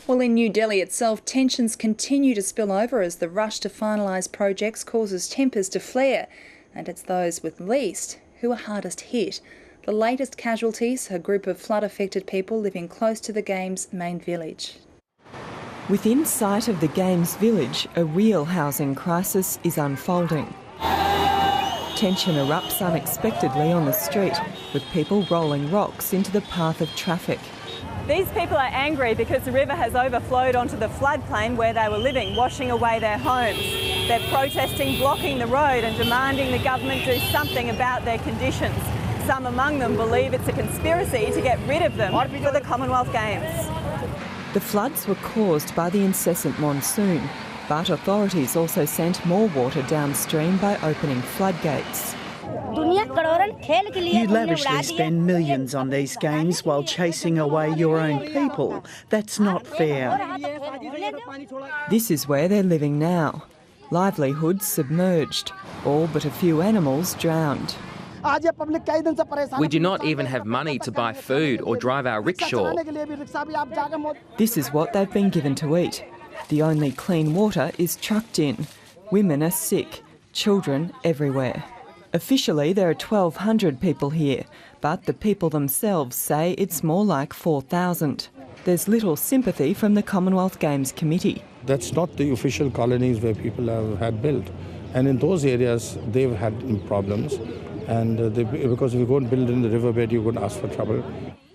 Well, in New Delhi itself, tensions continue to spill over as the rush to finalise projects causes tempers to flare. And it's those with least who are hardest hit. The latest casualties, a group of flood-affected people living close to the Games main village. Within sight of the Games village, a real housing crisis is unfolding. Tension erupts unexpectedly on the street, with people rolling rocks into the path of traffic. These people are angry because the river has overflowed onto the floodplain where they were living, washing away their homes. They're protesting, blocking the road and demanding the government do something about their conditions. Some among them believe it's a conspiracy to get rid of them for the Commonwealth Games. The floods were caused by the incessant monsoon, but authorities also sent more water downstream by opening floodgates. You lavishly spend millions on these games while chasing away your own people. That's not fair. This is where they're living now. Livelihoods submerged, all but a few animals drowned. We do not even have money to buy food or drive our rickshaw. This is what they've been given to eat. The only clean water is trucked in. Women are sick, children everywhere. Officially, there are 1,200 people here, but the people themselves say it's more like 4,000. There's little sympathy from the Commonwealth Games Committee. That's not the official colonies where people have had built. And in those areas, they've had problems. And because if you go and build in the riverbed, you're going to ask for trouble.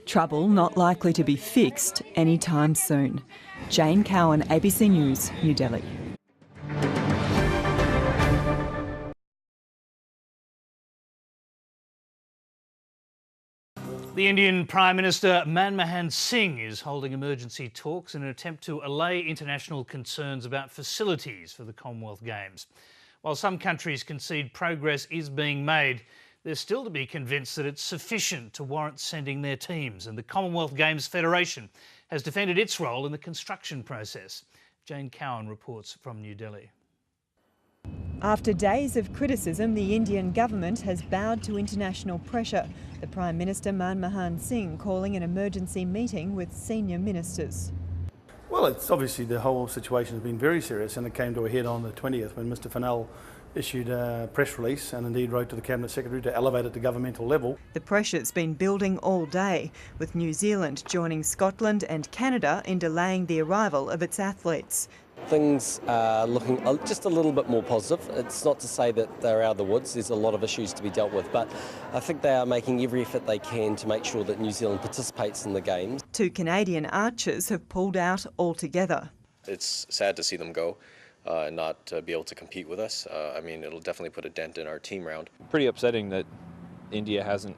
Trouble not likely to be fixed anytime soon. Jane Cowan, ABC News, New Delhi. The Indian Prime Minister Manmohan Singh is holding emergency talks in an attempt to allay international concerns about facilities for the Commonwealth Games. While some countries concede progress is being made, they're still to be convinced that it's sufficient to warrant sending their teams, and the Commonwealth Games Federation has defended its role in the construction process. Jane Cowan reports from New Delhi. After days of criticism, the Indian government has bowed to international pressure. The Prime Minister Manmohan Singh calling an emergency meeting with senior ministers. Well, it's obviously the whole situation has been very serious, and it came to a head on the 20th when Mr Fennell issued a press release and indeed wrote to the Cabinet Secretary to elevate it to governmental level. The pressure's been building all day, with New Zealand joining Scotland and Canada in delaying the arrival of its athletes. Things are looking just a little bit more positive. It's not to say that they're out of the woods. There's a lot of issues to be dealt with, but I think they are making every effort they can to make sure that New Zealand participates in the Games. 2 Canadian archers have pulled out altogether. It's sad to see them go and not be able to compete with us. I mean, it'll definitely put a dent in our team round. Pretty upsetting that India hasn't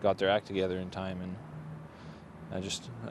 got their act together in time, and I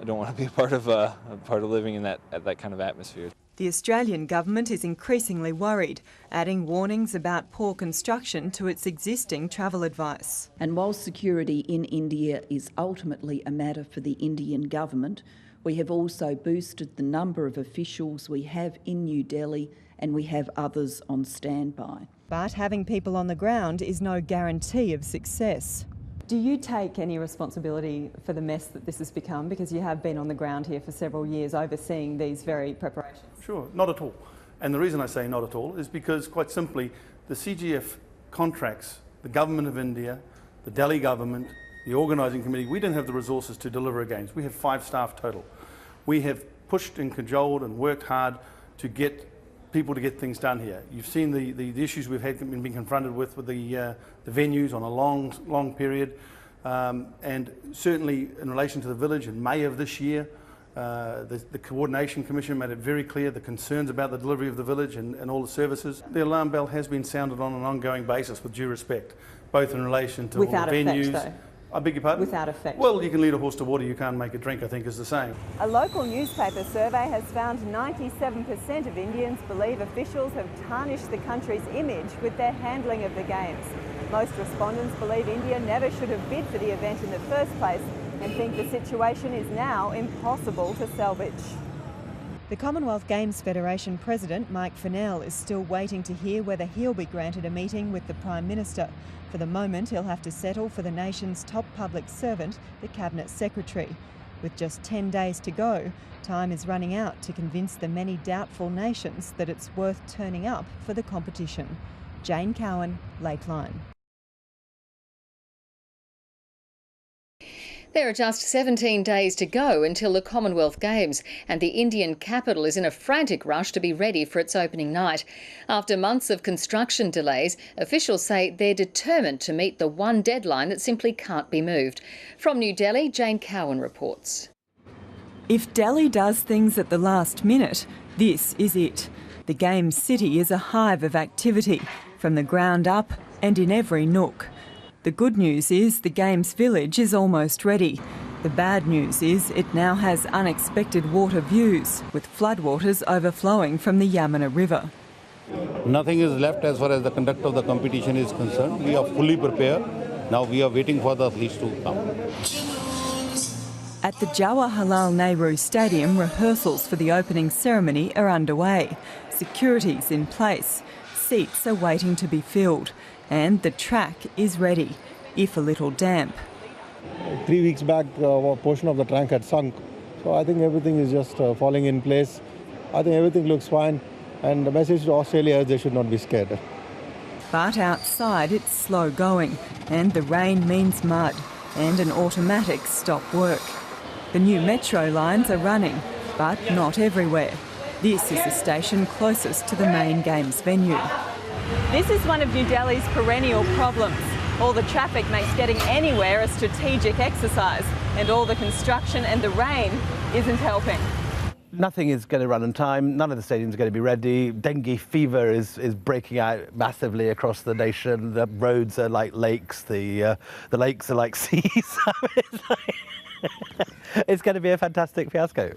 don't want to be a part of living in that kind of atmosphere. The Australian government is increasingly worried, adding warnings about poor construction to its existing travel advice. And while security in India is ultimately a matter for the Indian government, we have also boosted the number of officials we have in New Delhi, and we have others on standby. But having people on the ground is no guarantee of success. Do you take any responsibility for the mess that this has become, because you have been on the ground here for several years overseeing these very preparations? Sure, not at all. And the reason I say not at all is because, quite simply, the CGF contracts the Government of India, the Delhi government, the Organising Committee. We don't have the resources to deliver a Games. We have 5 staff total. We have pushed and cajoled and worked hard to get people to get things done here. You've seen the issues we've had been confronted with the venues on a long period, and certainly in relation to the village in May of this year, the Coordination Commission made it very clear the concerns about the delivery of the village and all the services. The alarm bell has been sounded on an ongoing basis, with due respect, both in relation to without all the venues. Effect, though. I beg your pardon? Without effect. Well, you can lead a horse to water, you can't make it drink, I think is the saying. A local newspaper survey has found 97% of Indians believe officials have tarnished the country's image with their handling of the Games. Most respondents believe India never should have bid for the event in the first place and think the situation is now impossible to salvage. The Commonwealth Games Federation President Mike Fennell is still waiting to hear whether he'll be granted a meeting with the Prime Minister. For the moment, he'll have to settle for the nation's top public servant, the Cabinet Secretary. With just 10 days to go, time is running out to convince the many doubtful nations that it's worth turning up for the competition. Jane Cowan, Lateline. There are just 17 days to go until the Commonwealth Games, and the Indian capital is in a frantic rush to be ready for its opening night. After months of construction delays, officials say they're determined to meet the one deadline that simply can't be moved. From New Delhi, Jane Cowan reports. If Delhi does things at the last minute, this is it. The Games City is a hive of activity, from the ground up and in every nook. The good news is the Games Village is almost ready. The bad news is it now has unexpected water views, with floodwaters overflowing from the Yamuna River. Nothing is left as far as the conduct of the competition is concerned. We are fully prepared. Now we are waiting for the athletes to come. At the Jawaharlal Nehru Stadium, rehearsals for the opening ceremony are underway. Security's in place. Seats are waiting to be filled. And the track is ready, if a little damp. 3 weeks back, a portion of the track had sunk. So I think everything is just falling in place. I think everything looks fine. And the message to Australia is they should not be scared. But outside it's slow going, and the rain means mud and an automatic stop work. The new metro lines are running, but not everywhere. This is the station closest to the main Games venue. This is one of New Delhi's perennial problems. All the traffic makes getting anywhere a strategic exercise, and all the construction and the rain isn't helping. Nothing is going to run on time. None of the stadiums are going to be ready. Dengue fever is breaking out massively across the nation. The roads are like lakes. The lakes are like seas. It's going to be a fantastic fiasco.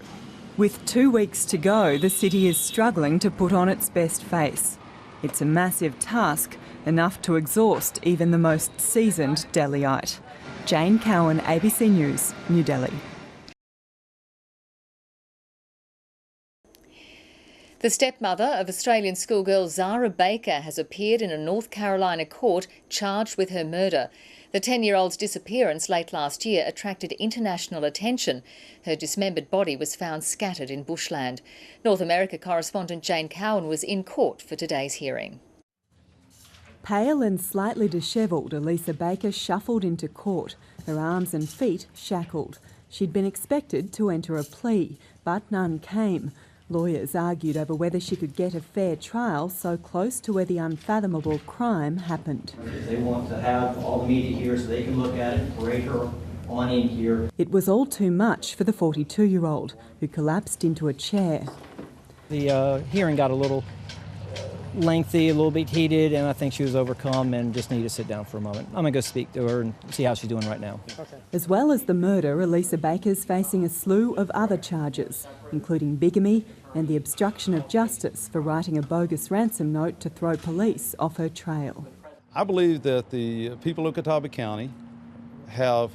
With 2 weeks to go, the city is struggling to put on its best face. It's a massive task, enough to exhaust even the most seasoned Delhiite. Jane Cowan, ABC News, New Delhi. The stepmother of Australian schoolgirl Zara Baker has appeared in a North Carolina court charged with her murder. The 10-year-old's disappearance late last year attracted international attention. Her dismembered body was found scattered in bushland. North America correspondent Jane Cowan was in court for today's hearing. Pale and slightly dishevelled, Elisa Baker shuffled into court, her arms and feet shackled. She'd been expected to enter a plea, but none came. Lawyers argued over whether she could get a fair trial so close to where the unfathomable crime happened. They want to have all the media here so they can look at it, parade her on in here. It was all too much for the 42-year-old, who collapsed into a chair. The hearing got a little lengthy, a little bit heated, and I think she was overcome and just needed to sit down for a moment. I'm going to go speak to her and see how she's doing right now. Okay. As well as the murder, Elisa Baker's facing a slew of other charges, including bigamy and the obstruction of justice for writing a bogus ransom note to throw police off her trail. I believe that the people of Catawba County have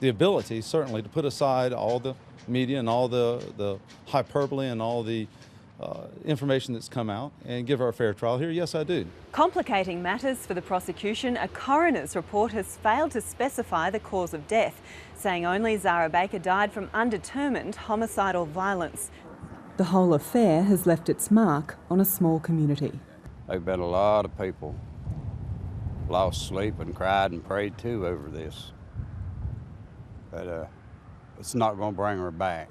the ability, certainly, to put aside all the media and all the hyperbole and all the information that's come out and give her a fair trial here. Yes, I do. Complicating matters for the prosecution, a coroner's report has failed to specify the cause of death, saying only Zara Baker died from undetermined homicidal violence. The whole affair has left its mark on a small community. There've been a lot of people lost sleep and cried and prayed too over this. But it's not going to bring her back.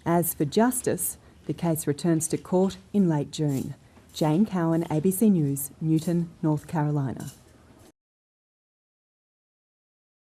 As for justice, the case returns to court in late June. Jane Cowan, ABC News, Newton, North Carolina.